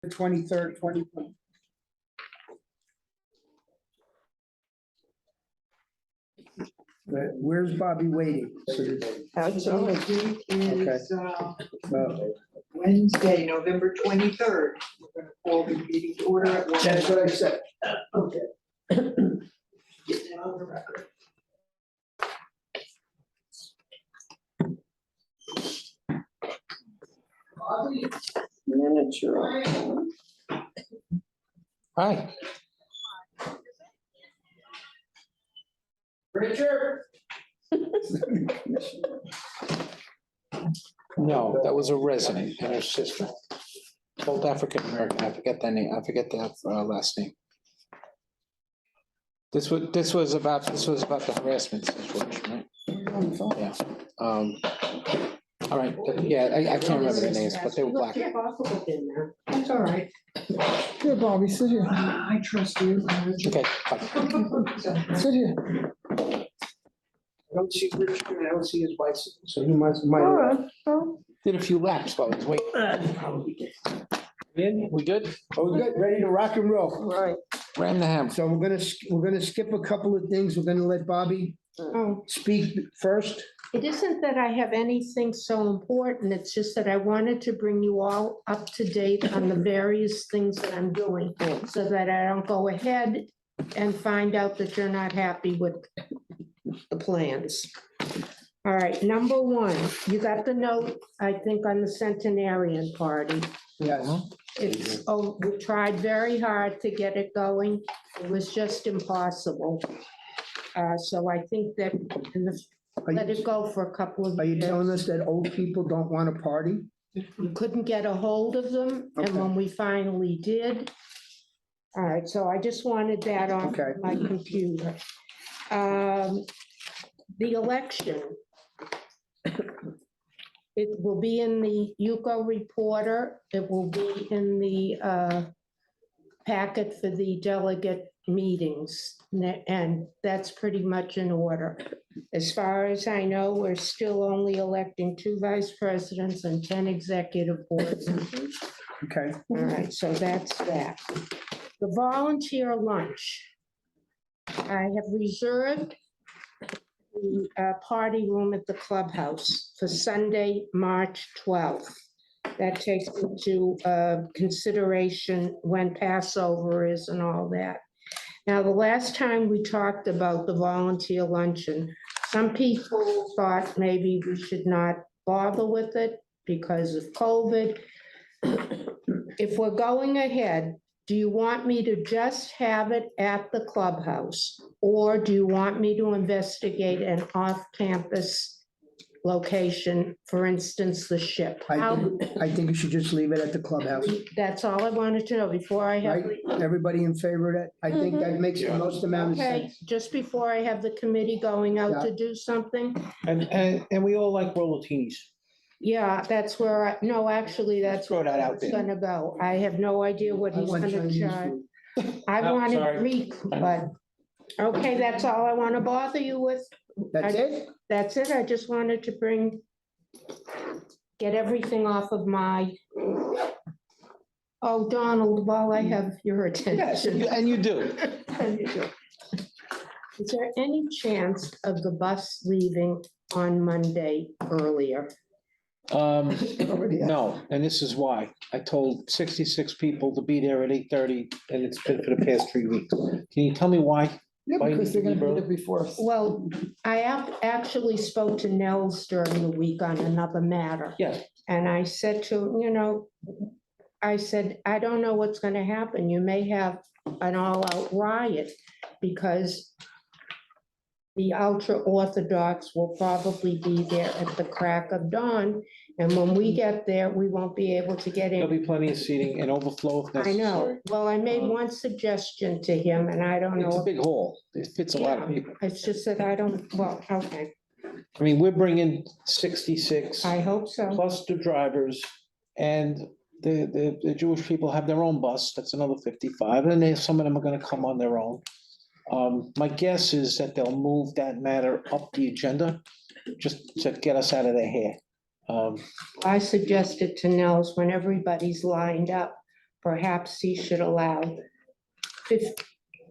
23rd, 2020. Where's Bobby waiting? So the date is Uh, Wednesday, November 23rd. We're gonna call the meeting to order at one. That's what I said. Okay. Get that on the record. Manager. Hi. Richard? No, that was a resident and her sister. Both African American. I forget that name. I forget that last name. This was about the harassment situation, right? Yeah. All right. Yeah, I can't remember the names, but they were black. That's all right. Here, Bobby, sit here. I trust you. Okay, fine. Sit here. I don't see Richard, and I don't see his bicycle, so he might. Did a few laps while I was waiting. In, we good? Oh, we're good, ready to rock and roll. Right. Ran the hammer. So we're gonna skip a couple of things. We're gonna let Bobby Oh, speak first. it isn't that I have anything so important, it's just that I wanted to bring you all up to date on the various things that I'm doing, so that I don't go ahead and find out that you're not happy with the plans. All right, number one, you got the note, I think, on the centenarian party. Yes. It's, oh, we tried very hard to get it going, it was just impossible. So I think that, let it go for a couple of Are you years. telling us that old people don't want to party? We couldn't get a hold of them, and Okay. when we finally did. All right, so I just wanted that on Okay. my computer. The election. It will be in the Yuko Reporter, it will be in the packet for the delegate meetings, and that's pretty much in order. As far as I know, we're still only electing 2 vice presidents and 10 executive board members. Okay. All right, so that's that. The volunteer lunch. I have reserved the party room at the clubhouse for Sunday, March 12th. That takes into consideration when Passover is and all that. Now, the last time we talked about the volunteer luncheon, some people thought maybe we should not bother with it because of COVID. If we're going ahead, do you want me to just have it at the clubhouse? Or do you want me to investigate an off-campus location, for instance, the ship? I think you should just leave it at the clubhouse, That's all I wanted to know before I have. right? Everybody in favor of that? I think that makes the most amount of Okay, sense. just before I have the committee going out to do something. And we all like rolatinis. Yeah, that's where no, actually, that's Throw where that out it's there. gonna go. I have no idea what I he's want gonna Chinese charge. food. I Oh, wanted sorry. Greek, but, okay, that's all I want to bother you with. That's it? That's it. I just wanted to get everything off of my. Oh, Donald, while I have your Yes, attention. and you do. Is there any chance of the bus leaving on Monday earlier? No, and this is why. I told 66 people to be there at 8:30, and it's been for the past 3 weeks. Can you tell me why? Yeah, Why because they're gonna you be need there before us. Well, I actually spoke to Nels during the week on another matter. Yeah. And I said to him, I said, I don't know what's gonna happen. You may have an all-out riot because the ultra-Orthodox will probably be there at the crack of dawn. And when we get there, we won't be able to get There'll in. be plenty of seating and overflow if I necessary. know. Well, I made one suggestion to him and I don't It's a know. big hall. It fits a lot of Yeah. people. It's just that I don't, well, okay, I mean, we're bringing 66 I hope so. plus the drivers, and the Jewish people have their own bus. That's another 55, and some of them are gonna come on their own. My guess is that they'll move that matter up the agenda, just to get us out of their hair. I suggested to Nels when everybody's lined up, perhaps he should allow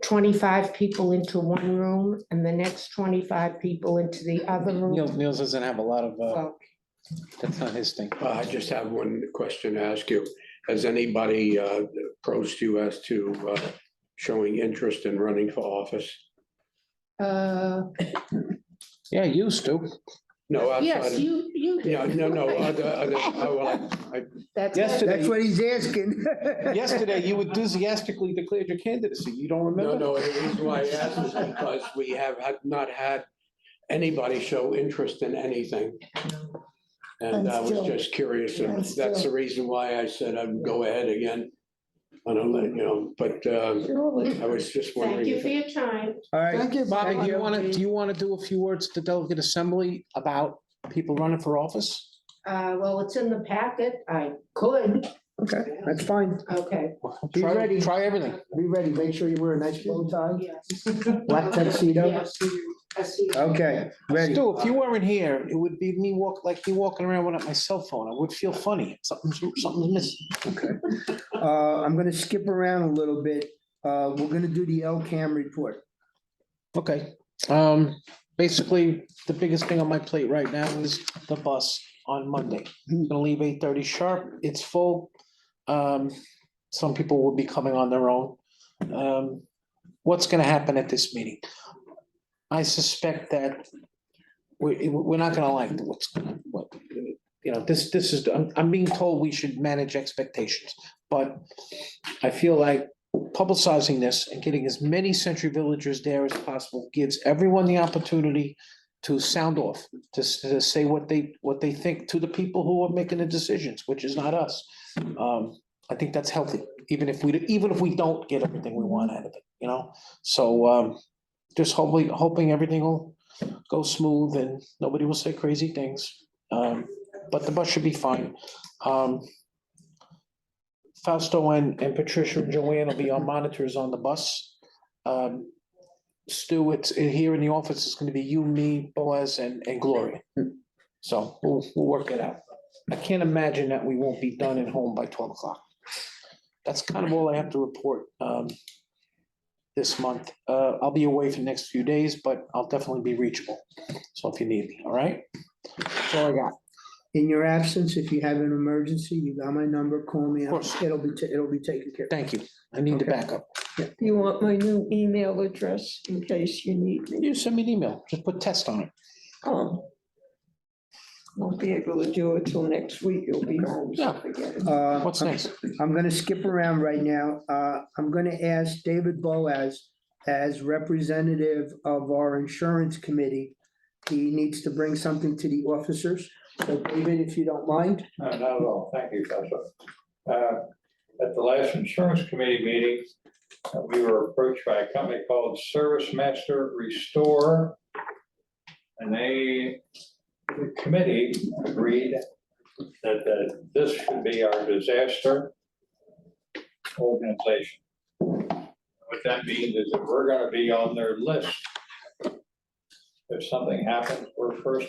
25 people into one room and the next 25 people into the other room. Niels doesn't have a lot of, Well, that's not his thing. I just have one question to ask you. Has anybody approached you as to showing interest in running for office? Yeah, used to. No, outside yes, of, you did. yeah, no, That's Yesterday, That's what he's asking. yesterday, you enthusiastically declared your candidacy. You don't remember? no, the reason why I asked is because we have not had anybody show interest in anything. And I was just curious, and that's the reason why I said I'd go ahead again. I don't let, but I was just Thank wondering you if. for your time. All right. Thank you. Bobby, Thank do you want to do a few words to delegate assembly about people running for office? Well, it's in the packet. I could. Okay, that's fine. Okay. Be ready. Try everything. Be ready. Make sure you wear a nice bow tie, Yes. black tuxedo. Yes. I see. Okay, ready. Stu, if you weren't here, it would be me walking around with my cell phone. I would feel funny. Something's missing. Okay. I'm gonna skip around a little bit. We're gonna do the LCAM report. Okay, basically, the biggest thing on my plate right now is the bus on Monday. It's gonna leave 8:30 sharp. It's full. Some people will be coming on their own. What's gonna happen at this meeting? I suspect that we're not gonna like this is, I'm being told we should manage expectations. But I feel like publicizing this and getting as many Century Villagers there as possible gives everyone the opportunity to sound off, to say what they think to the people who are making the decisions, which is not us. I think that's healthy, even if we don't get everything we want out of it, So just hoping everything will go smooth and nobody will say crazy things. But the bus should be fine. Fausto and Patricia and Joanne will be our monitors on the bus. Stu, it's here in the office, it's gonna be you, me, Boaz, and Gloria. So we'll work it out. I can't imagine that we won't be done and home by 12 o'clock. That's kind of all I have to report this month. I'll be away for the next few days, but I'll definitely be reachable. So if you need me, all right? That's all I got. In your absence, if you have an emergency, you got my number, call me. Of course. It'll be taken care of. Thank you. I need the Okay. backup. You want my new email address in case you need me? You send me an email, just put test on it. Won't be able to do it till next week. You'll be home. so Yeah. forget it. What's next? I'm gonna skip around right now. I'm gonna ask David Boaz as representative of our insurance committee. He needs to bring something to the officers. So David, if you don't mind. Not at all. Thank you, Counselor. At the last insurance committee meeting, we were approached by a company called Service Master Restore. And the committee agreed that this should be our disaster organization. What that means is that we're gonna be on their list. If something happens, we're on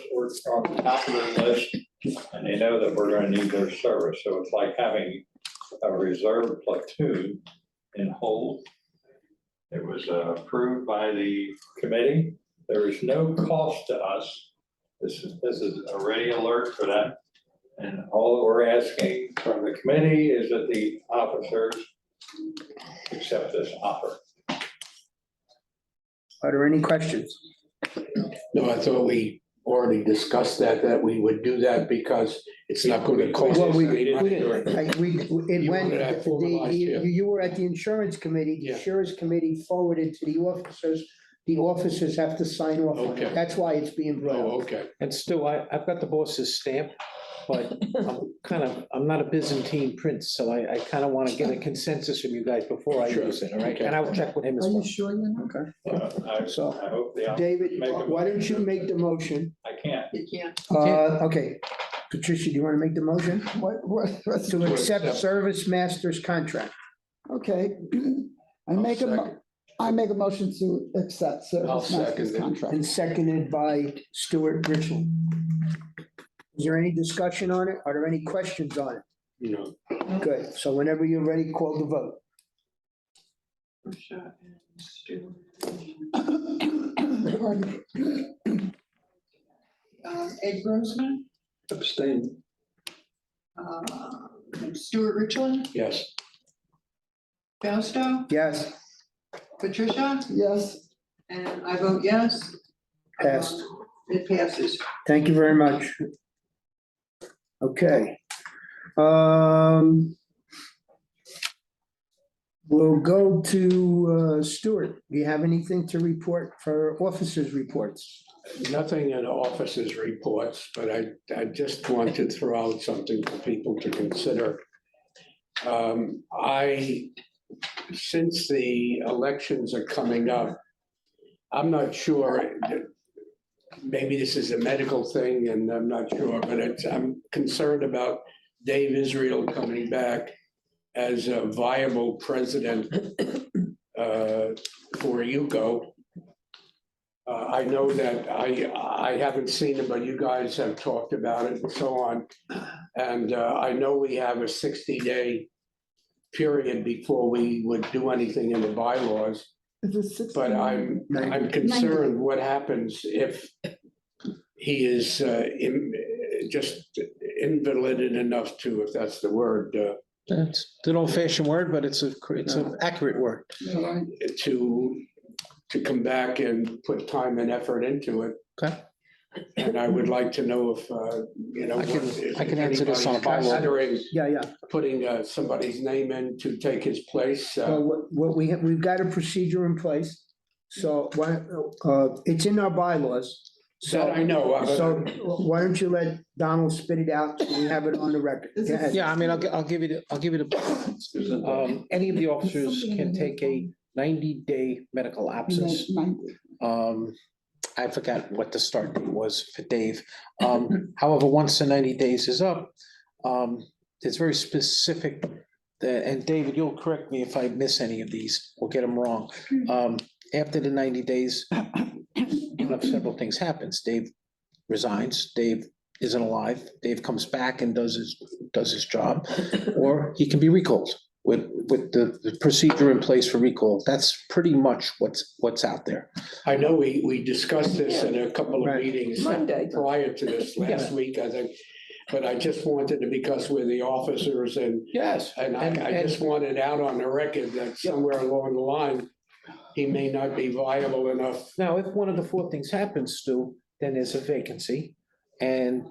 the top of their list, and they know that we're gonna need their service. So it's like having a reserve platoon in hold. It was approved by the committee. There is no cost to us. This is a ready alert for that. And all that we're asking from the committee is that the officers accept this offer. Are there any questions? No, I thought we already discussed that we would do that because it's not gonna cost. Well, us we anything. didn't, it You went, wanted that formalized, yeah. you were at the insurance committee, the Yeah. insurance committee forwarded to the officers. The officers have to sign off on Okay. it. That's why it's being brought Oh, up. okay. And Stu, I've got the boss's stamp, but I'm not a Byzantine prince, so I kind of want to get a consensus from you guys before I Sure. use it, all right? Okay. And I'll check with him as Are well. you sure you're not? Okay. So. I hope the. David, Make a why don't you motion. make the motion? I can't. You can't. Okay. Patricia, do you want to make the motion? What's To To accept accept. Service Master's contract. Okay. I'll second. I make a motion to accept I'll Service Master's second it. contract. And seconded by Stuart Richland. Is there any discussion on it? Are there any questions on it? you know. Good. So whenever you're ready, call the vote. Tricia and Stuart. Pardon me. Ed Grossman, Abstain. Stuart Richland, Yes. Fausto, Yes, Patricia, Yes, and I vote yes. passed. It passes. Thank you very much. Okay. We'll go to Stuart. Do you have anything to report for officers' reports? Nothing in officers' reports, but I just want to throw out something for people to consider. Since the elections are coming up, I'm not sure, maybe this is a medical thing and I'm not sure, but I'm concerned about Dave Israel coming back as a viable president for UCO. I know that I haven't seen him, but you guys have talked about it and so on. And I know we have a 60-day period before we would do anything in the bylaws, is it 60? but I'm concerned what happens if he is just invalid enough to, if that's the word, It's an old-fashioned word, but it's an accurate word. Yeah, right. to come back and put time and effort into it. Okay. And I would like to know if, you know. I can answer this on a bylaw. Considering Yeah. putting somebody's name in to take his place. So what we have, we've got a procedure in place. So it's in our bylaws. That I know. So why don't you let Donald spit it out? We have it on the record. Go ahead. Yeah, I mean, I'll give you the, any of the officers can take a 90-day medical absence. 90. I forgot what the start date was for Dave. However, once the 90 days is up, it's very specific. And David, you'll correct me if I miss any of these or get them wrong. After the 90 days, one of several things happens. Dave resigns, Dave isn't alive, Dave comes back and does his job, or he can be recalled with the procedure in place for recall. That's pretty much what's out there. I know we discussed this in a couple of Right. meetings Monday. prior to this last week, I think. But I just wanted to, because we're the officers and Yes. I just wanted out on the record that somewhere along the line, he may not be viable enough. Now, if one of the four things happens, Stu, then there's a vacancy. And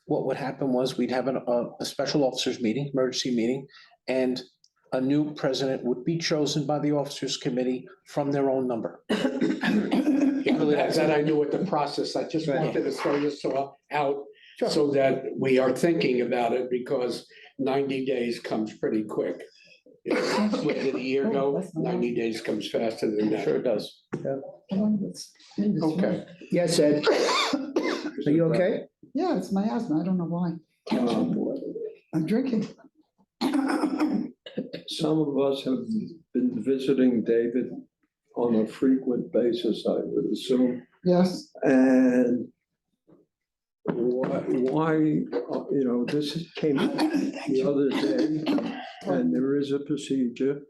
what would happen was we'd have a special officers meeting, emergency meeting, and a new president would be chosen by the officers committee from their own number. That I knew what the process, I just Right. wanted to throw this all out Sure. so that we are thinking about it, because 90 days comes pretty quick. Where did a year go? 90 days comes faster than that. Sure it does. Okay. Yes, Ed. Are you okay? Yeah, it's my asthma. I don't know why. I'm drinking. Some of us have been visiting David on a frequent basis, I would assume. Yes, And why, this came up the other day, and there is a procedure.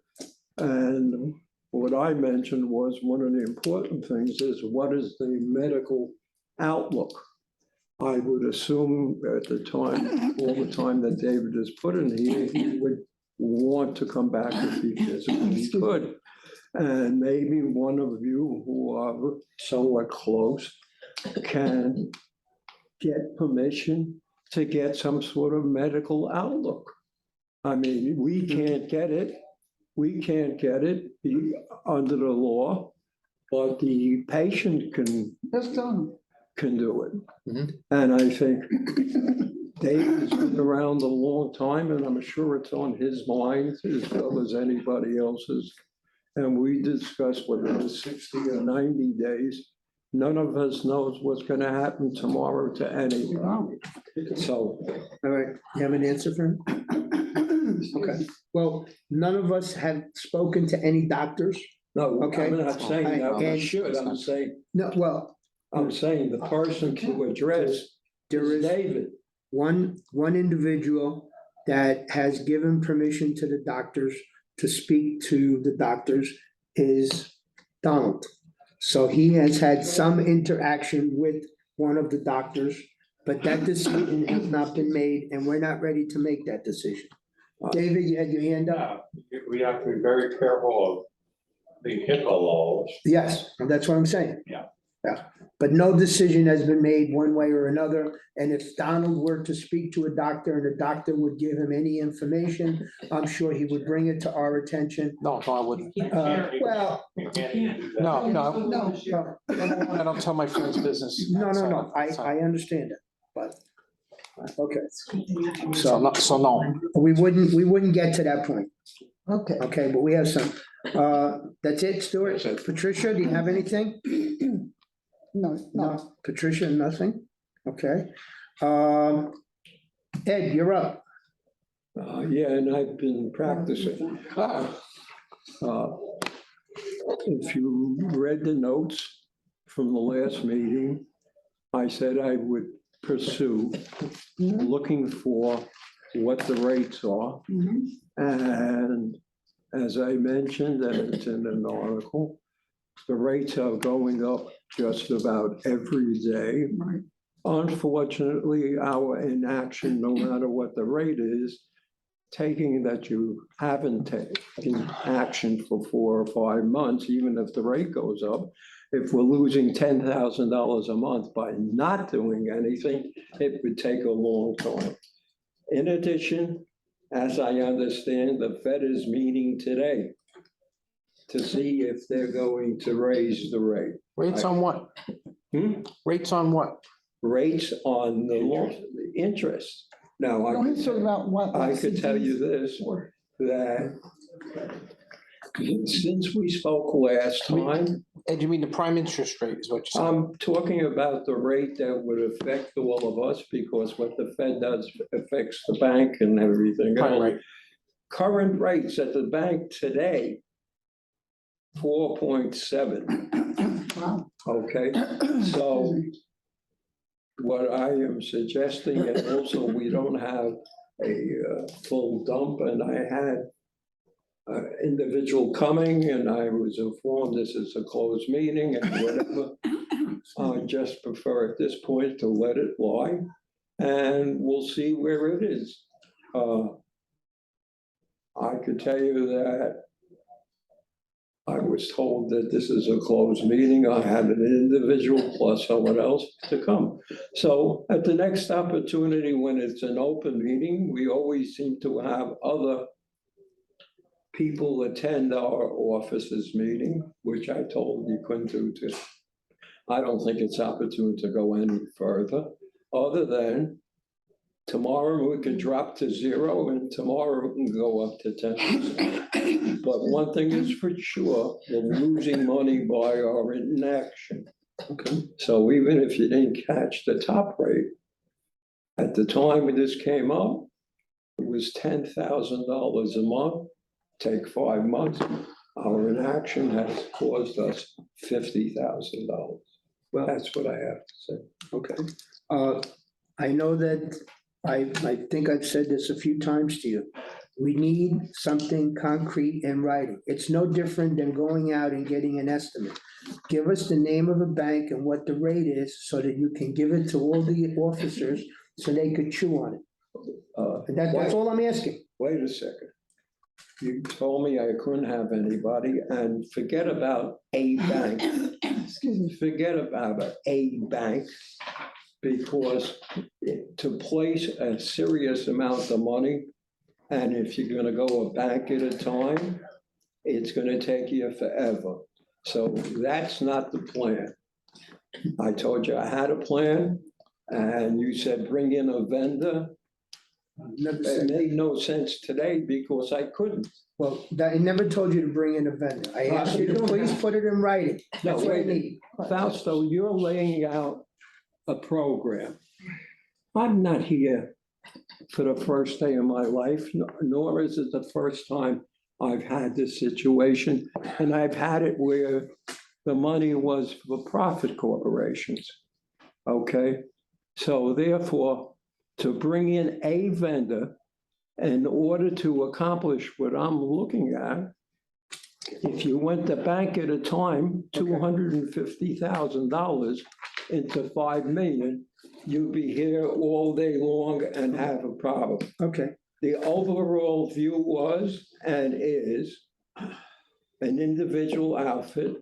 And what I mentioned was one of the important things is, what is the medical outlook? I would assume at the time, all the time that David has put in here, he would want to come back if he physically could. And maybe one of you who are somewhat close can get permission to get some sort of medical outlook. I mean, we can't get it. We can't get it under the law, but the patient just don't. can do it. Mhm. And I think Dave has been around a long time, and I'm sure it's on his mind as well as anybody else's. And we discussed whether it's 60 or 90 days. None of us knows what's gonna happen tomorrow to anybody. So, All right, you have an answer for him? Okay, well, none of us have spoken to any doctors. no, Okay. I'm not saying that we And- should, I'm saying the person to address there is is David. one individual that has given permission to the doctors to speak to the doctors is Donald. So he has had some interaction with one of the doctors, but that decision has not been made, and we're not ready to make that decision. David, you had your hand up? We have to be very careful of the HIPAA laws. Yes, that's what I'm saying. Yeah. Yeah, but no decision has been made one way or another, and if Donald were to speak to a doctor and the doctor would give him any information, I'm sure he would bring it to our attention. No, I wouldn't. Well, You can't even do that. No, no, no, I don't tell my friends' business. no, I understand it, but, okay. So, no. We wouldn't get to that point, Okay. okay, but we have some, that's it, Stuart? That's it. Patricia, do you have anything? No. No, Patricia, nothing, okay. Ed, you're up. Yeah, and I've been practicing. If you read the notes from the last meeting, I said I would pursue looking for what the rates are. Mhm. And as I mentioned, and it's in an article, the rates are going up just about every day. Right. Unfortunately, our inaction, no matter what the rate is, taking that you haven't taken action for 4 or 5 months, even if the rate goes up, if we're losing $10,000 a month by not doing anything, it would take a long time. In addition, as I understand, the Fed is meeting today to see if they're going to raise the rate. Rates on what? Hmm? Rates on what? Rates on the the interest. Now, No, he's talking about what. I could tell you this, Or- that since we spoke last time, Ed, you mean the prime interest rate is what you're saying? I'm talking about the rate that would affect all of us, because what the Fed does affects the bank and everything. Prime rate. Current rates at the bank today, 4.7, Wow. okay? So what I am suggesting, and also we don't have a full dump, and I had an individual coming and I was informed this is a closed meeting and whatever. I just prefer at this point to let it lie, and we'll see where it is. I could tell you that I was told that this is a closed meeting. I had an individual plus someone else to come. So at the next opportunity, when it's an open meeting, we always seem to have other people attend our offices meeting, which I told you couldn't do to. I don't think it's opportune to go any further, other than tomorrow we could drop to 0 and tomorrow we can go up to 10%. But one thing is for sure, we're losing money by our inaction. Okay. So even if you didn't catch the top rate, at the time when this came up, it was $10,000 a month. Take 5 months, our inaction has caused us $50,000. Well, that's what I have to say. Okay. I know that I think I've said this a few times to you. We need something concrete in writing. It's no different than going out and getting an estimate. Give us the name of a bank and what the rate is so that you can give it to all the officers so they could chew on it. And that's all I'm asking. Wait a second. You told me I couldn't have anybody, and forget about a bank. Excuse me, forget about a bank, because to place a serious amount of money, and if you're gonna go a bank at a time, it's gonna take you forever. So that's not the plan. I told you I had a plan, and you said bring in a vendor. Never It said, made no sense today because I couldn't. well, I never told you to bring in a vendor. I asked you to please put it in writing. That's what I need. Fausto, you're laying out a program. I'm not here for the first day of my life, nor is it the first time I've had this situation. And I've had it where the money was for profit corporations. Okay? So therefore, to bring in a vendor In order to accomplish what I'm looking at, if you went to bank at a time, $250,000 into 5 million, you'd be here all day long and have a problem. Okay, The overall view was and is an individual outfit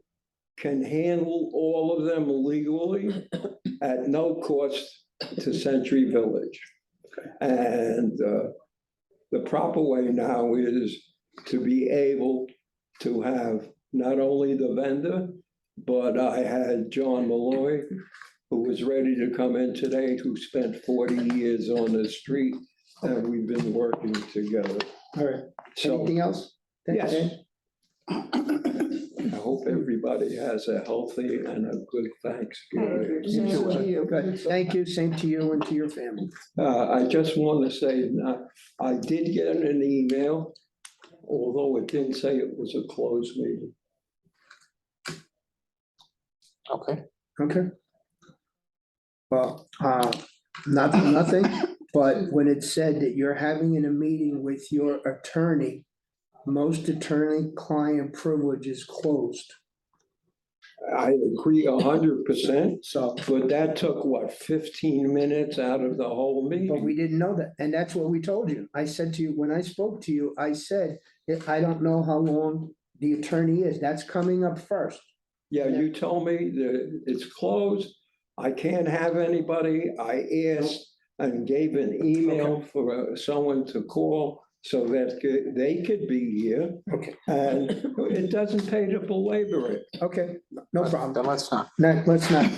can handle all of them legally at no cost to Century Village. And the proper way now is to be able to have not only the vendor, but I had John Malloy, who was ready to come in today, who spent 40 years on the street, and we've been working together. all right. So Anything else? Yes. Ed? I hope everybody has a healthy and a good Thanksgiving. Same to you. Good, thank you, same to you and to your family. I just want to say, I did get an email, although it didn't say it was a closed meeting. Okay. Okay. Well, nothing, but when it said that you're having a meeting with your attorney, most attorney-client privilege is closed. I agree 100%, So, but that took, what, 15 minutes out of the whole but meeting? we didn't know that, and that's what we told you. I said to you, when I spoke to you, I said, I don't know how long the attorney is. That's coming up first. Yeah, you told me that it's closed. I can't have anybody. I asked and gave an email for someone to call so that they could be here. Okay. And it doesn't pay to belabor it. Okay, no problem. Then let's not. Let's not.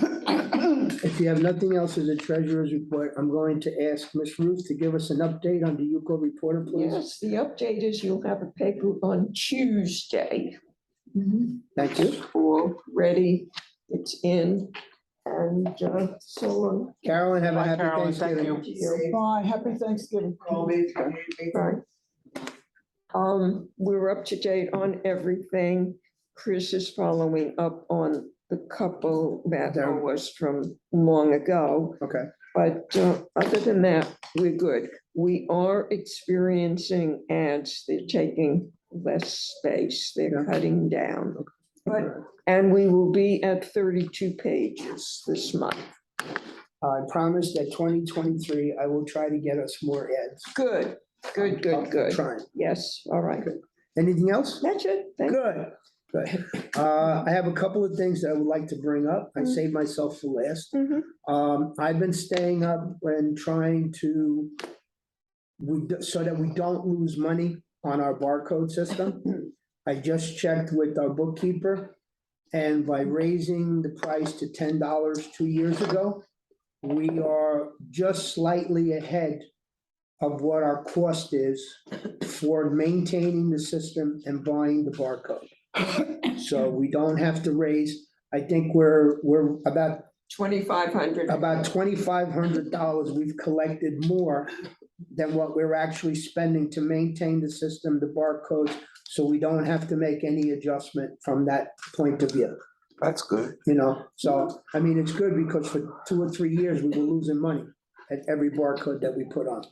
If you have nothing else as a treasurer's report, I'm going to ask Ms. Ruth to give us an update on the Yuko reporter, please. Yes, the update is you'll have a paper on Tuesday. Thank you. All ready, it's in, and so Carolyn, have a Bye, happy Carolyn. Thank Thanksgiving. you. Bye, happy Thanksgiving. Right. We're up to date on everything. Chris is following up on the couple that There. was from long ago. Okay, But other than that, we're good. We are experiencing ads, they're taking less space, they're Yeah. cutting down. But, and we will be at 32 pages this month. I promise that 2023, I will try to get us more ads. Good, good, I'm good, good. Trying. Yes, all right. Anything else? That's it. Thank you. Good, good. I have a couple of things that I would like to bring up. I saved myself for last. Mhm. I've been staying up and trying to, so that we don't lose money on our barcode system. I just checked with our bookkeeper, and by raising the price to $10 2 years ago, we are just slightly ahead of what our cost is for maintaining the system and buying the barcode. So we don't have to raise, I think we're about 2,500. $2,500 we've collected more than what we're actually spending to maintain the system, the barcodes, so we don't have to make any adjustment from that point of view, That's good. you know? So, I mean, it's good because for 2 or 3 years, we were losing money at every barcode that we put on.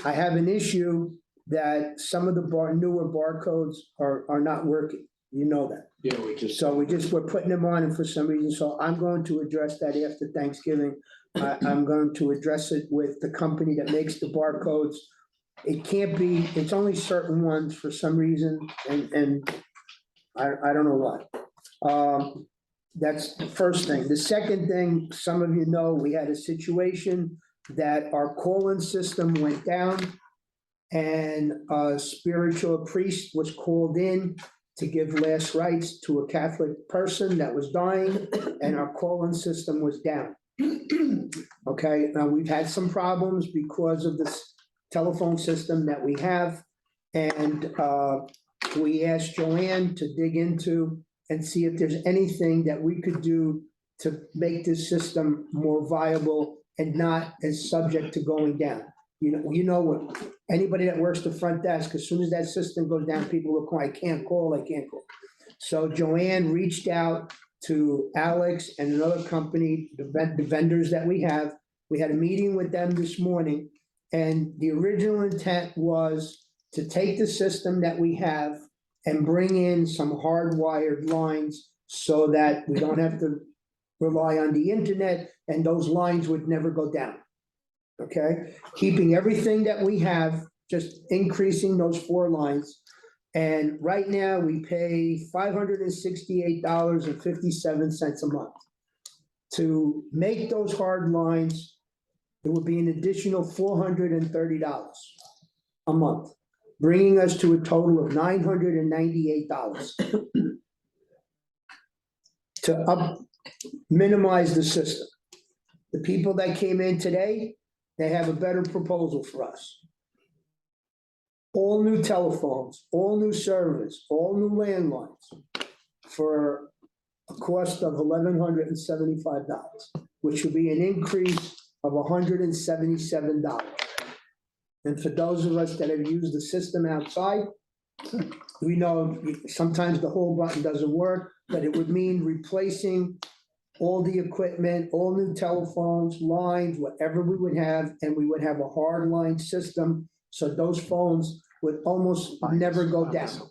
I have an issue that some of the newer barcodes are not working, you know that. Yeah, So we're putting them on, and for some reason, so I'm going to address that after Thanksgiving. I'm going to address it with the company that makes the barcodes. It can't be, it's only certain ones for some reason, and I don't know why. That's the first thing. The second thing, some of you know, we had a situation that our call-in system went down, and a spiritual priest was called in to give last rites to a Catholic person that was dying, and our call-in system was down. Okay, now we've had some problems because of this telephone system that we have. And we asked Joanne to dig into and see if there's anything that we could do to make this system more viable and not as subject to going down. You know what, anybody that works the front desk, as soon as that system goes down, people will call, I can't call. So Joanne reached out to Alex and another company, the vendors that we have. We had a meeting with them this morning, And the original intent was to take the system that we have and bring in some hardwired lines so that we don't have to rely on the internet and those lines would never go down. Okay, keeping everything that we have, just increasing those 4 lines. And right now, we pay $568.57 a month. To make those hard lines, it would be an additional $430 a month, bringing us to a total of $998 to minimize the system. The people that came in today, they have a better proposal for us. All new telephones, all new servers, all new landlines for a cost of $1,175, which would be an increase of $177. And for those of us that have used the system outside, we know sometimes the whole button doesn't work, but it would mean replacing all the equipment, all new telephones, lines, whatever we would have, and we would have a hard line system. So those phones would almost never go down.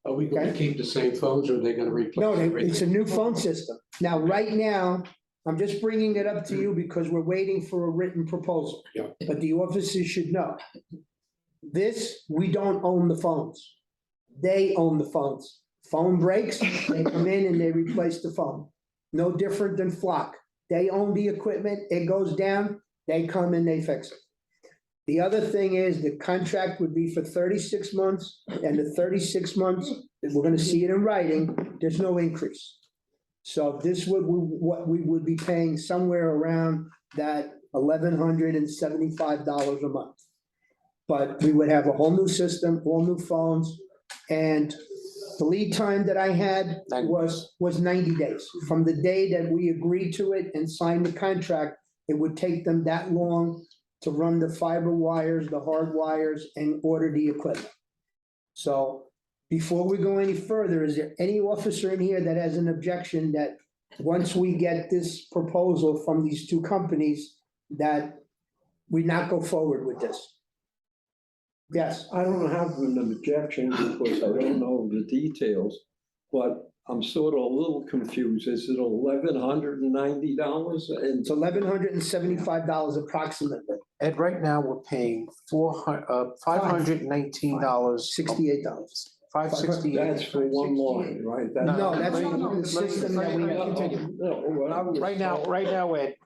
Are we going to keep the same phones or are they going to replace? No, everything? it's a new phone system. Now, right now, I'm just bringing it up to you because we're waiting for a written proposal. Yeah. But the officers should know. This, we don't own the phones. They own the phones. Phone breaks, they come in and they replace the phone. No different than Flock. They own the equipment, it goes down, they come and they fix it. The other thing is the contract would be for 36 months, and the 36 months, we're gonna see it in writing, there's no increase. So this would, what we would be paying somewhere around that $1,175 a month. But we would have a whole new system, all new phones, and the lead time that I had was 90 days. From the day that we agreed to it and signed the contract, it would take them that long to run the fiber wires, the hard wires, and order the equipment. So before we go any further, is there any officer in here that has an objection that once we get this proposal from these 2 companies, that we not go forward with this? Yes, I don't have an objection because I don't know the details, but I'm sort of a little confused. Is it $1,190? And it's $1,175 approximately, And right now, we're paying $519, $68. $568. that's for one line, right? No, that's No, the system that we have. No, what I was- Right now, Ed,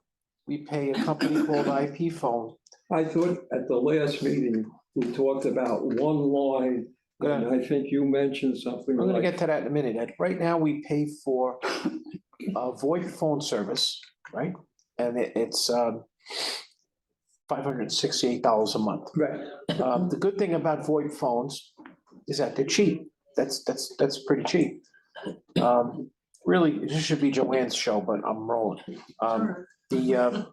we pay a company called IP Phone. I thought at the last meeting, we talked about one line, and I think you mentioned something I'm gonna like. get to that in a minute, Ed. Right now, we pay for a VoIP phone service, right? And it's $568 a month. Right. The good thing about VoIP phones is that they're cheap. That's pretty cheap. Really, this should be Joanne's show, but I'm rolling. The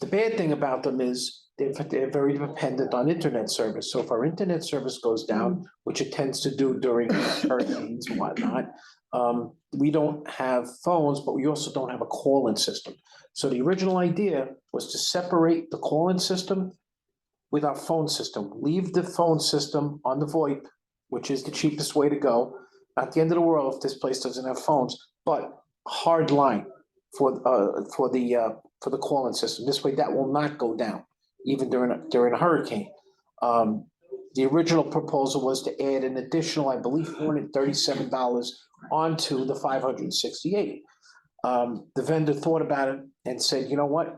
bad thing about them is they're very dependent on internet service. So if our internet service goes down, which it tends to do during hurricanes and whatnot, we don't have phones, but we also don't have a call-in system. So the original idea was to separate the call-in system with our phone system. Leave the phone system on the VoIP, which is the cheapest way to go. Not the end of the world if this place doesn't have phones, but hard line for the call-in system. This way, that will not go down, even during a hurricane. The original proposal was to add an additional, I believe, $437 onto the $568. The vendor thought about it and said, you know what?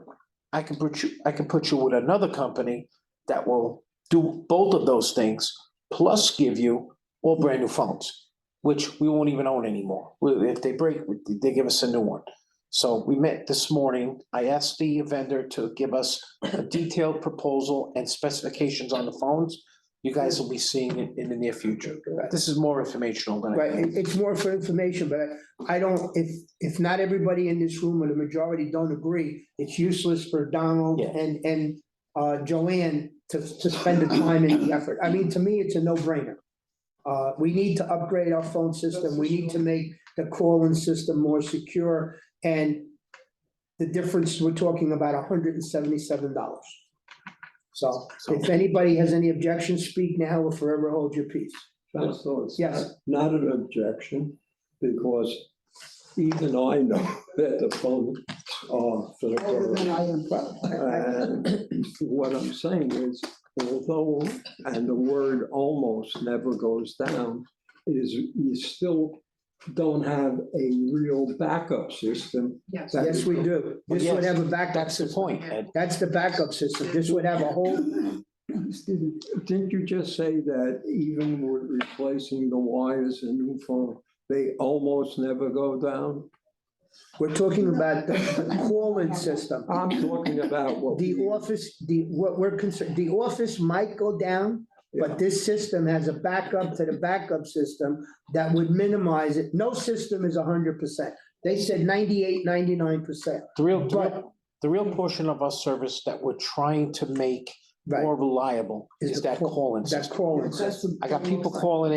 I can put you with another company that will do both of those things, plus give you all brand new phones, which we won't even own anymore. If they break, they give us a new one. So we met this morning. I asked the vendor to give us a detailed proposal and specifications on the phones. You guys will be seeing it in the near future. This is more informational than. Right, it's more for information, but I don't, if not everybody in this room or the majority don't agree, it's useless for Donald Yeah. and Joanne to spend the time and the effort. I mean, to me, it's a no-brainer. We need to upgrade our phone system. We need to make the call-in system more secure. And the difference, we're talking about $177. So if anybody has any objections, speak now or forever hold your peace. So it's Yes. not an objection, because even I know that the funds are for the Older than borough. I am, but And what I'm saying is, although, and the word almost never goes down, is you still don't have a real backup system. Yes. that Yes, we do. This would have a backup That's the system. point, Ed. That's the backup system. This would have a whole, excuse me, Didn't you just say that even with replacing the wires in new phone, they almost never go down? we're talking about the call-in system. I'm talking about what. The office, what we're concerned, the office might go down, but this system has a backup to the backup system that would minimize it. No system is 100%. They said 98, 99%. The real portion of our service that we're trying to make Right. more reliable Is is the that call- call-in That system. call-in system. I got people calling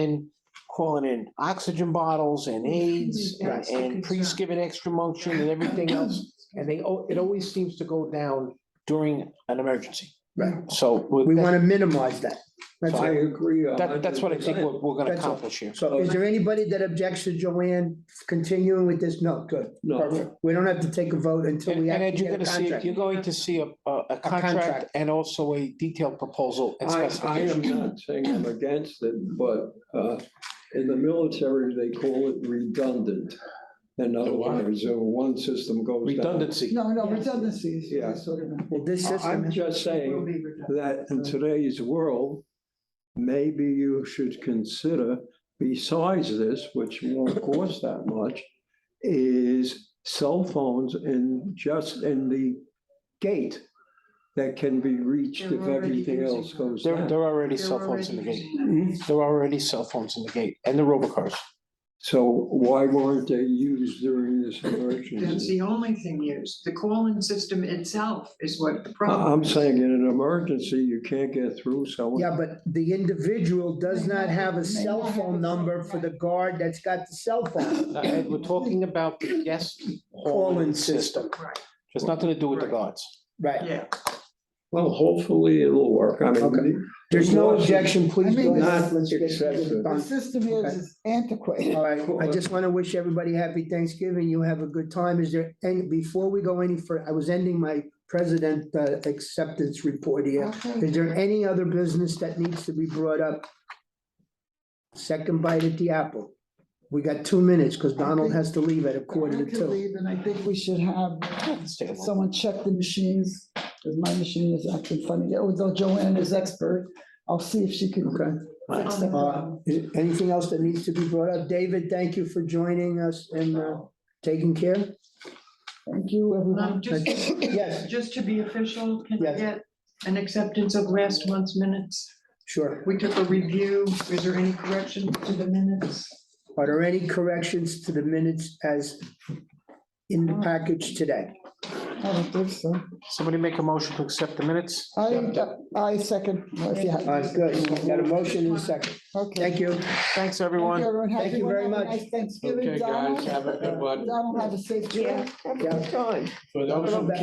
in oxygen bottles and aids Right. and priests giving extra unction and everything else. And it always seems to go down during an emergency. Right. So We want to minimize that. That's I right. agree. that's what I think 100%. we're gonna That's all. accomplish here. So is there anybody that objects to Joanne continuing with this? No, good. No. Perfect. We don't have to take a vote until And we and Ed, actually you're get a gonna see, contract. you're going to see a contract. contract and also a detailed proposal and I am specifications. not saying I'm against it, but in the military, they call it redundant. In other words, one system goes down. Redundancy. no, Yes. redundancies. Yeah. Sort of. Well, this system. I'm just saying that in today's world, maybe you should consider, besides this, which won't cost that much, is cell phones just in the gate that can be reached if They're already everything using else goes There down. are already They're cell phones in the already gate. using that. There are already cell phones in the gate and the robocars. So why weren't they used during this That's emergency? the only thing used. The call-in system itself is what the problem I'm is. saying in an emergency, you can't get through someone. Yeah, but the individual does not have a cell phone number for the guard that's got the cell phone. Now, Ed, we're talking about the guest Call-in system, Right, There's nothing to do with the Right. guards. right. yeah. Well, hopefully it'll work. I Okay. mean. There's no objection, please I go mean, ahead. not Let's get excessive. it The done. system Okay. is antiquated. All right, I just want to wish everybody happy Thanksgiving. You have a good time. Is there, and before we go any further, I was ending my president acceptance report here. Okay. Is there any other business that needs to be brought up? Second bite at the apple. We got 2 minutes because Donald has to leave at a quarter I to could 2. leave, and I think we should have Let's take a look. someone check the machines, because my machine is acting funny, although Joanne is expert. I'll see if she can. Okay. fix them. Is there anything else that needs to be brought up? David, thank you for joining us and taking care. Thank you, everyone. Just, Yes, just to be official, can I Yes. get an acceptance of last month's minutes? sure. We took a review. Is there any correction to the minutes? Are there any corrections to the minutes as in the package today? I don't think so. Somebody make a motion to accept the minutes? I second. If you All have- right, good. We got a motion in a second. Okay. Thank you. Thanks, Thank you, everyone. everyone. Have Thank you everyone very have a much. nice Thanksgiving, Okay, Donald. guys, have a good one. Donald, have a safe trip. Yeah, have a good time. For those who Yeah.